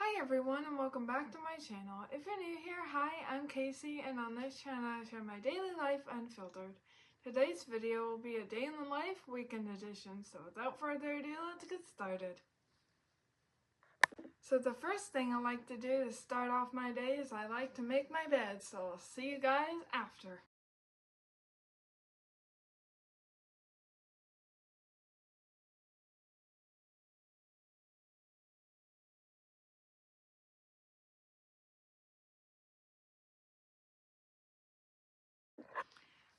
Hi everyone and welcome back to my channel. If you're new here, hi, I'm Casey and on this channel I share my daily life unfiltered. Today's video will be a day in the life weekend edition, so without further ado, let's get started. So the first thing I like to do to start off my day is I like to make my bed, so I'll see you guys after.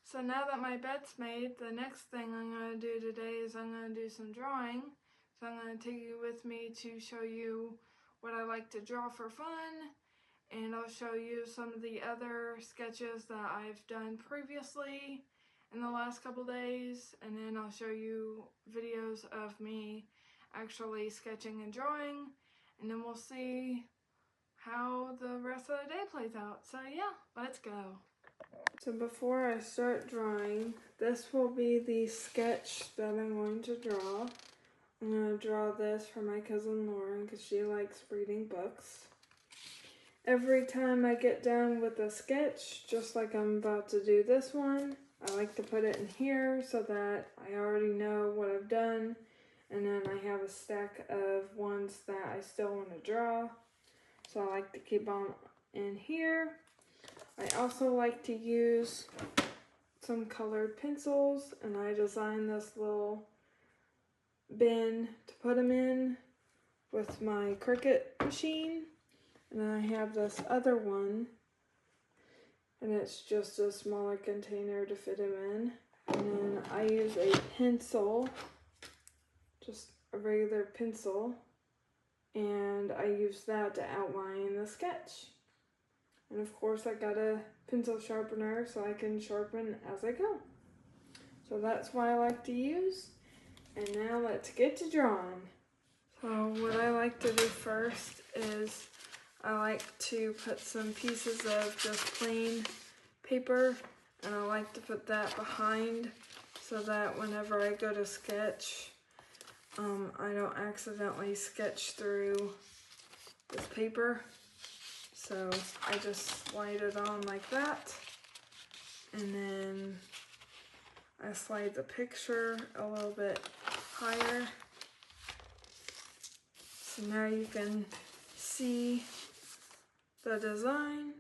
So now that my bed's made, the next thing I'm going to do today is I'm going to do some drawing. So I'm going to take you with me to show you what I like to draw for fun, and I'll show you some of the other sketches that I've done previously in the last couple days, and then I'll show you videos of me actually sketching and drawing, and then we'll see how the rest of the day plays out. So yeah, let's go. So before I start drawing, this will be the sketch that I'm going to draw. I'm going to draw this for my cousin Lauren because she likes reading books. Every time I get done with a sketch, just like I'm about to do this one, I like to put it in here so that I already know what I've done, and then I have a stack of ones that I still want to draw. So I like to keep them in here. I also like to use some colored pencils, and I designed this little bin to put them in with my Cricut machine. And then I have this other one, and it's just a smaller container to fit them in. And then I use a pencil, just a regular pencil, and I use that to outline the sketch. And of course I got a pencil sharpener so I can sharpen as I go. So that's what I like to use. And now let's get to drawing. So what I like to do first is I like to put some pieces of just plain paper, and I like to put that behind so that whenever I go to sketch, I don't accidentally sketch through this paper. So I just slide it on like that, and then I slide the picture a little bit higher. So now you can see the design.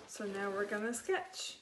So now we're gonna sketch.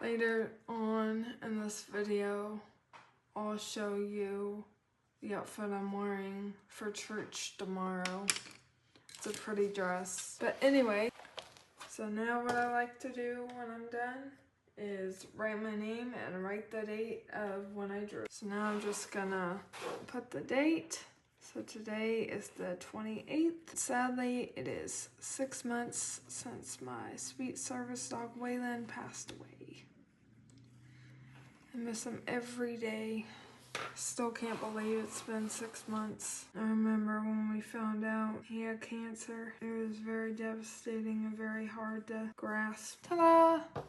Later on in this video, I'll show you the outfit I'm wearing for church tomorrow. It's a pretty dress. But anyway, so now what I like to do when I'm done is write my name and write the date of when I drew. So now I'm just gonna put the date. So today is the 28th. Sadly, it is 6 months since my sweet service dog Waylon passed away. I miss him every day. Still can't believe it's been 6 months. I remember when we found out he had cancer. It was very devastating and very hard to grasp. Ta-da!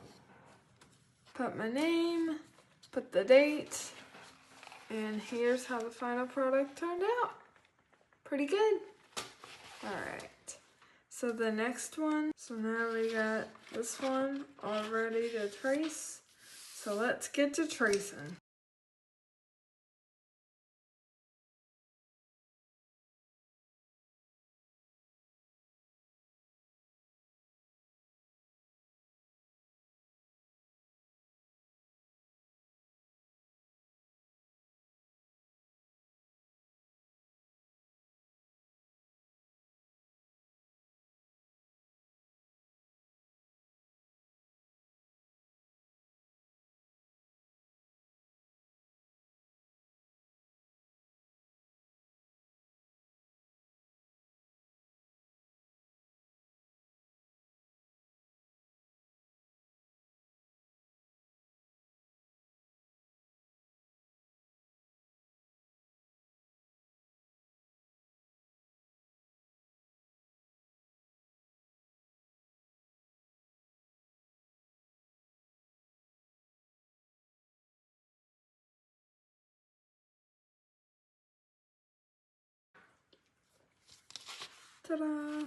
Put my name, put the date, and here's how the final product turned out. Pretty good. Alright, so the next one, so now we got this one all ready to trace. So let's get to tracing. Ta-da!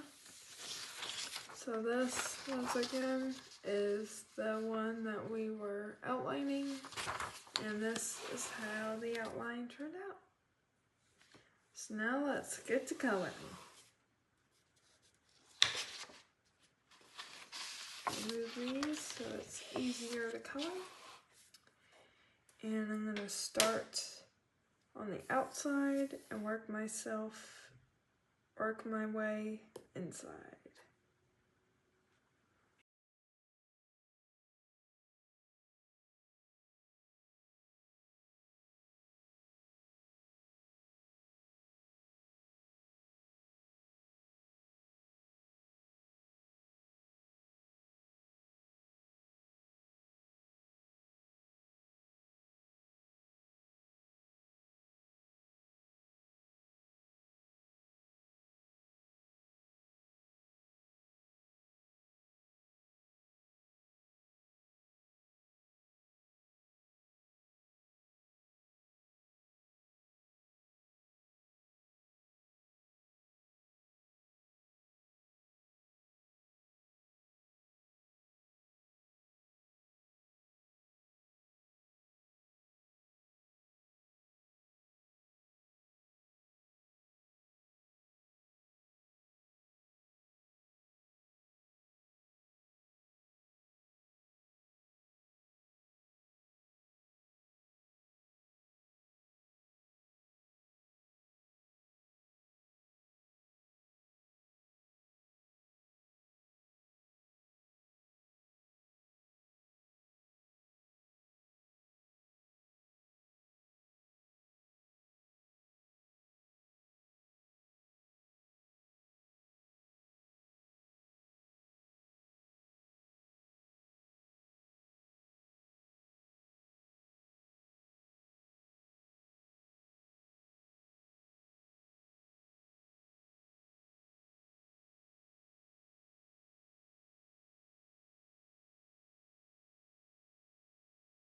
So this, once again, is the one that we were outlining, and this is how the outline turned out. So now let's get to coloring. Move these so it's easier to color. And I'm going to start on the outside and work my way inside.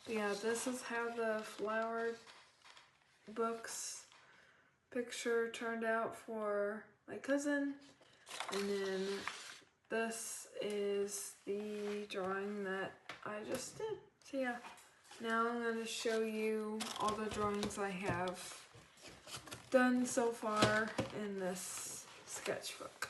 Yeah, this is how the flower books picture turned out for my cousin. And then this is the drawing that I just did. So yeah, now I'm going to show you all the drawings I have done so far in this sketchbook.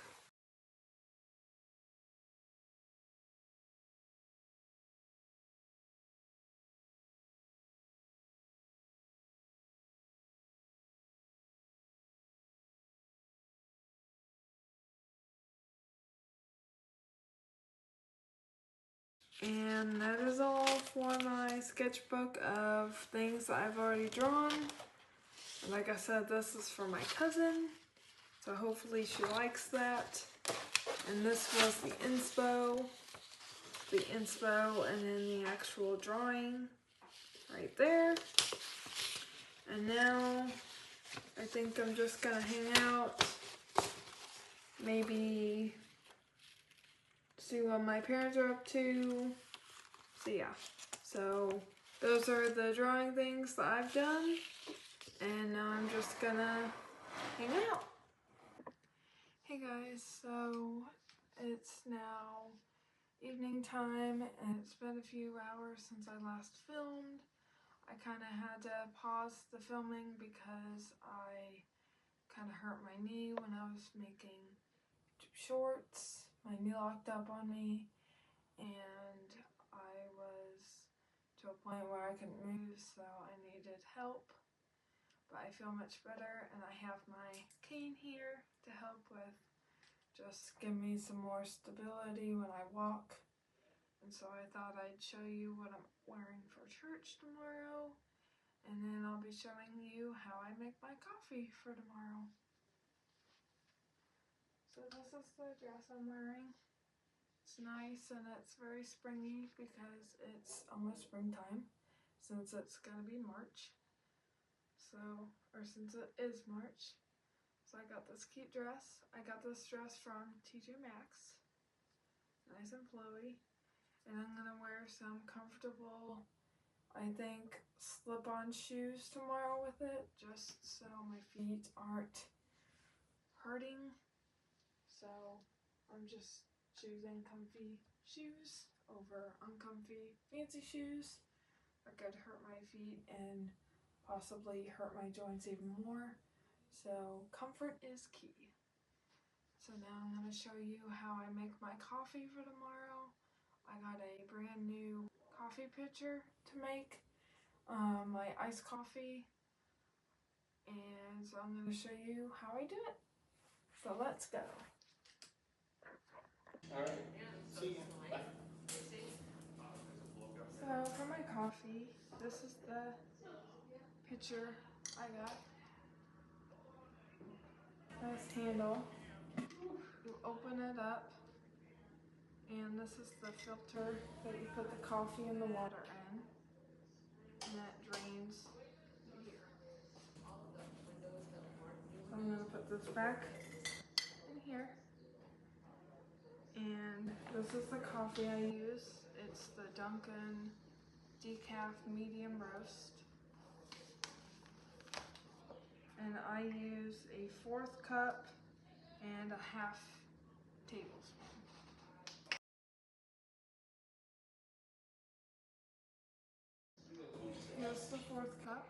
And that is all for my sketchbook of things that I've already drawn. Like I said, this is for my cousin, so hopefully she likes that. And this was the inspo, and then the actual drawing right there. And now I think I'm just gonna hang out, maybe see what my parents are up to. So yeah, so those are the drawing things that I've done, and now I'm just gonna hang out. Hey guys, so it's now evening time and it's been a few hours since I last filmed. I kind of had to pause the filming because I kind of hurt my knee when I was making shorts. My knee locked up on me and I was to a point where I couldn't move, so I needed help. But I feel much better and I have my cane here to help with just give me some more stability when I walk. And so I thought I'd show you what I'm wearing for church tomorrow, and then I'll be showing you how I make my coffee for tomorrow. So this is the dress I'm wearing. It's nice and it's very springy because it's almost springtime, since it's gonna be March. Since it is March. So I got this cute dress. I got this dress from TJ Maxx. Nice and flowy. And I'm gonna wear some comfortable, I think, slip-on shoes tomorrow with it, just so my feet aren't hurting. So I'm just choosing comfy shoes over uncomfy fancy shoes that could hurt my feet and possibly hurt my joints even more. So comfort is key. So now I'm going to show you how I make my coffee for tomorrow. I got a brand new coffee pitcher to make my iced coffee, and so I'm going to show you how I do it. So let's go. Alright, see you. Bye. So for my coffee, this is the pitcher I got. Nice handle. You open it up, and this is the filter that you put the coffee and the water in, and that drains here. So I'm going to put this back in here, and this is the coffee I use. It's the Dunkin' Decaf Medium Roast, and I use a 1/4 cup and a 1/2 tablespoon. Here's the 1/4 cup.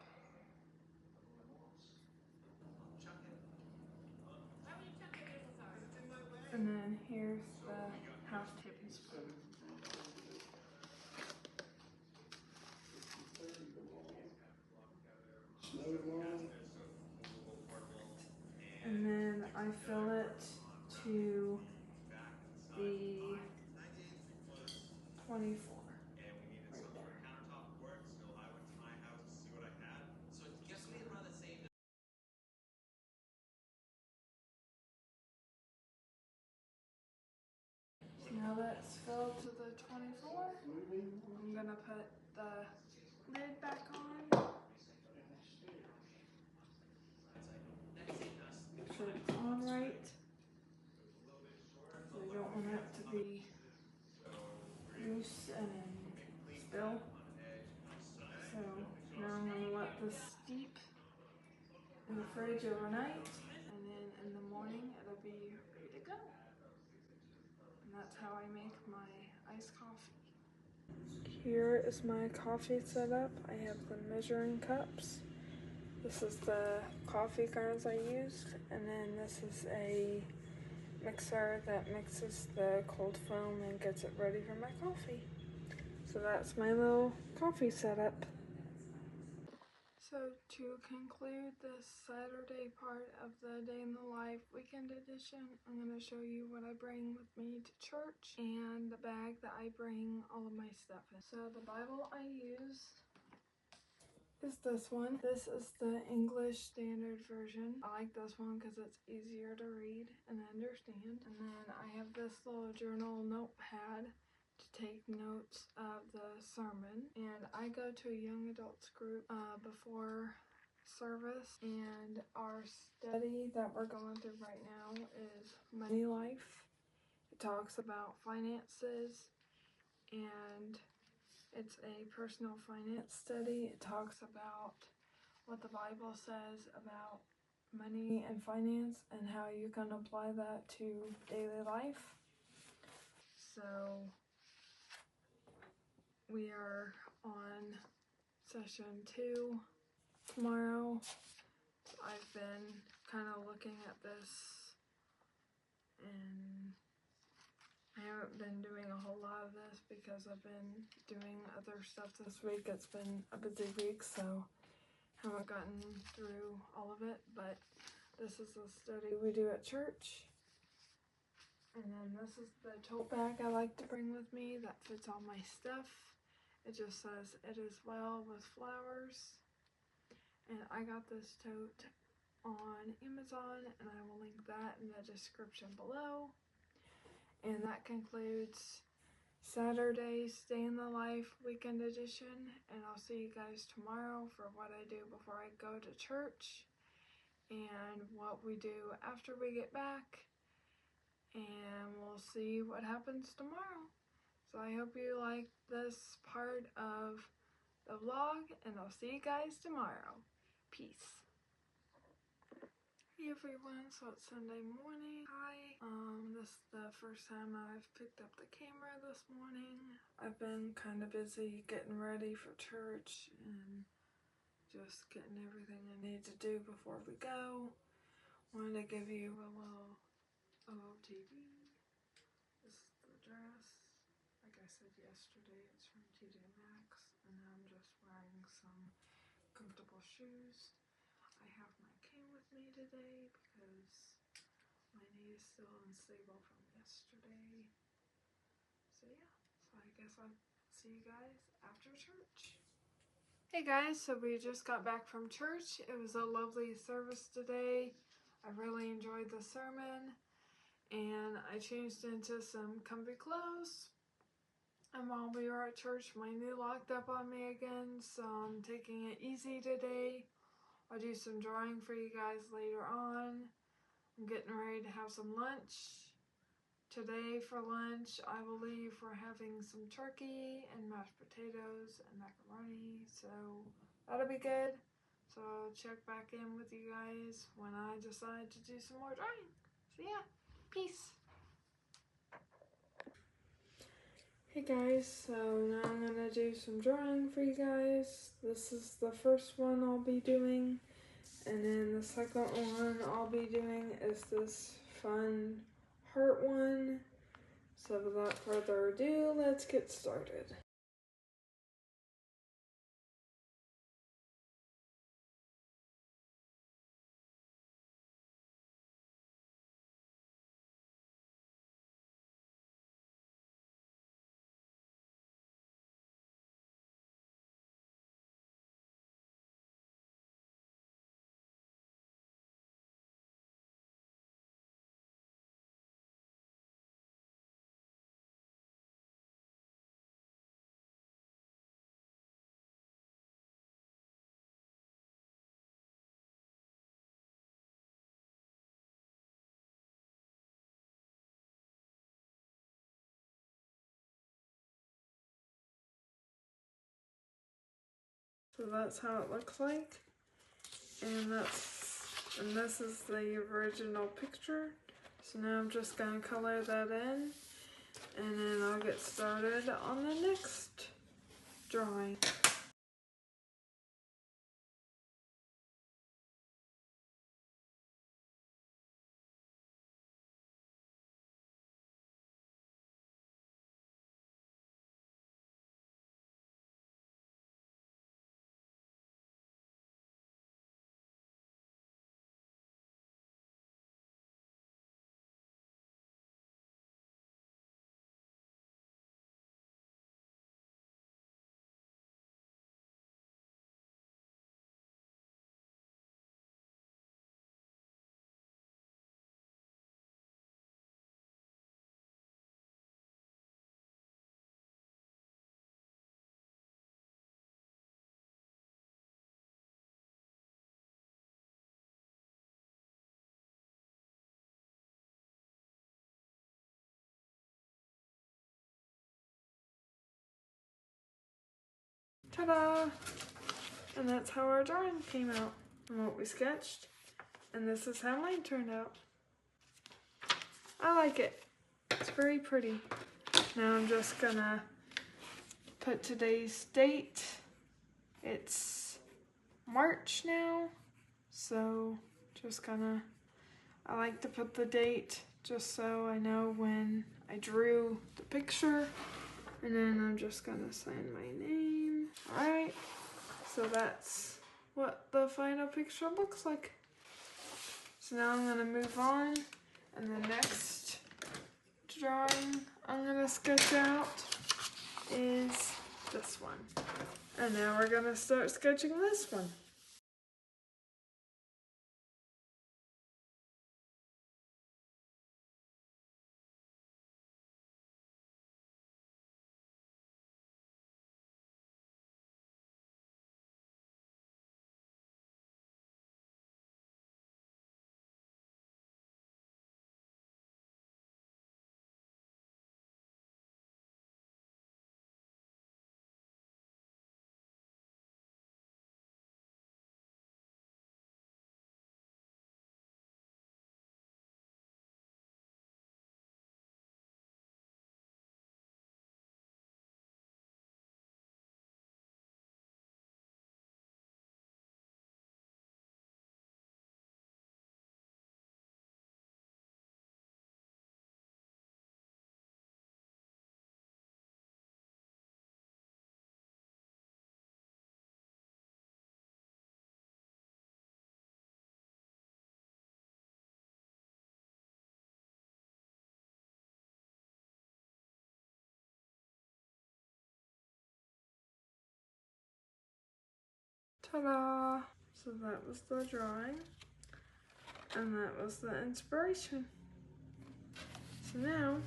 And then here's the 1/2 tablespoon. And then I fill it to the 24. So now that's filled to the 24. I'm gonna put the lid back on. Make sure it's on right. So you don't want it to be loose and spill. So now I'm gonna let this steep in the fridge overnight, and then in the morning it'll be ready to go. And that's how I make my iced coffee. Here is my coffee setup. I have the measuring cups. This is the coffee grounds I used, and then this is a mixer that mixes the cold foam and gets it ready for my coffee. So that's my little coffee setup. So to conclude this Saturday part of the Day in the Life weekend edition, I'm going to show you what I bring with me to church and the bag that I bring all of my stuff in. So the Bible I use is this one. This is the English Standard Version. I like this one because it's easier to read and understand. And then I have this little journal notepad to take notes of the sermon. And I go to a young adults group before service, and our study that we're going through right now is Money Life. It talks about finances, and it's a personal finance study. It talks about what the Bible says about money and finance and how you can apply that to daily life. So we are on session 2 tomorrow. I've been kind of looking at this, and I haven't been doing a whole lot of this because I've been doing other stuff this week. It's been a busy week, so haven't gotten through all of it, but this is the study we do at church. And then this is the tote bag I like to bring with me that fits all my stuff. It just says, "It is well with flowers." And I got this tote on Amazon, and I will link that in the description below. And that concludes Saturday's Day in the Life weekend edition, and I'll see you guys tomorrow for what I do before I go to church and what we do after we get back, and we'll see what happens tomorrow. So I hope you like this part of the vlog, and I'll see you guys tomorrow. Peace. Hey everyone, so it's Sunday morning. Hi. This is the first time I've picked up the camera this morning. I've been kind of busy getting ready for church and just getting everything I need to do before we go. Wanted to give you a little OOTD. This is the dress. Like I said yesterday, it's from TJ Maxx, and I'm just wearing some comfortable shoes. I have my cane with me today because my knee is still unstable from yesterday. So yeah, so I guess I'll see you guys after church. Hey guys, so we just got back from church. It was a lovely service today. I really enjoyed the sermon, and I changed into some comfy clothes. And while we were at church, my knee locked up on me again, so I'm taking it easy today. I'll do some drawing for you guys later on. I'm getting ready to have some lunch. Today for lunch, I believe we're having some turkey and mashed potatoes and macaroni, so that'll be good. So I'll check back in with you guys when I decide to do some more drawing. So yeah, peace. Hey guys, so now I'm gonna do some drawing for you guys. This is the first one I'll be doing, and then the second one I'll be doing is this fun heart one. So without further ado, let's get started. So that's how it looks like, and this is the original picture. So now I'm just gonna color that in, and then I'll get started on the next drawing. Ta-da! And that's how our drawing came out and what we sketched. And this is how mine turned out. I like it. It's very pretty. Now I'm just gonna put today's date. It's March now, so just gonna, I like to put the date just so I know when I drew the picture. And then I'm just gonna sign my name. Alright, so that's what the final picture looks like. So now I'm gonna move on, and the next drawing I'm gonna sketch out is this one. And now we're gonna start sketching this one. Ta-da! So that was the drawing, and that was the inspiration. So now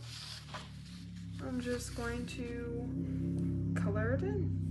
I'm just going to color it in.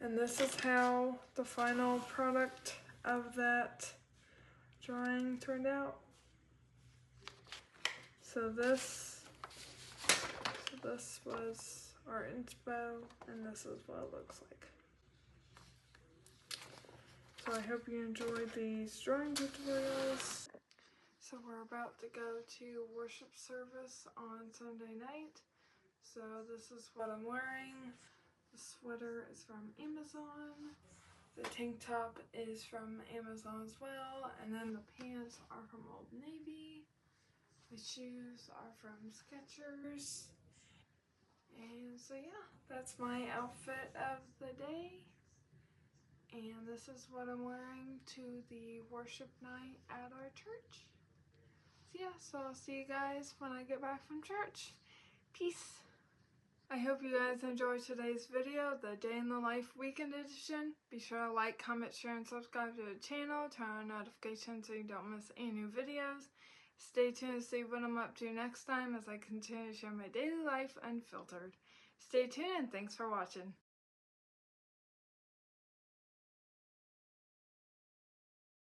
And this is how the final product of that drawing turned out. So this was our inspo, and this is what it looks like. So I hope you enjoyed these drawing tutorials. So we're about to go to worship service on Sunday night. So this is what I'm wearing. The sweater is from Amazon. The tank top is from Amazon as well. And then the pants are from Old Navy. The shoes are from Skechers. And so yeah, that's my outfit of the day. And this is what I'm wearing to the worship night at our church. So yeah, so I'll see you guys when I get back from church. Peace. I hope you guys enjoyed today's video, the Day in the Life Weekend Edition. Be sure to like, comment, share, and subscribe to the channel. Turn on notifications so you don't miss any new videos. Stay tuned to see what I'm up to next time as I continue to share my daily life unfiltered. Stay tuned and thanks for watching.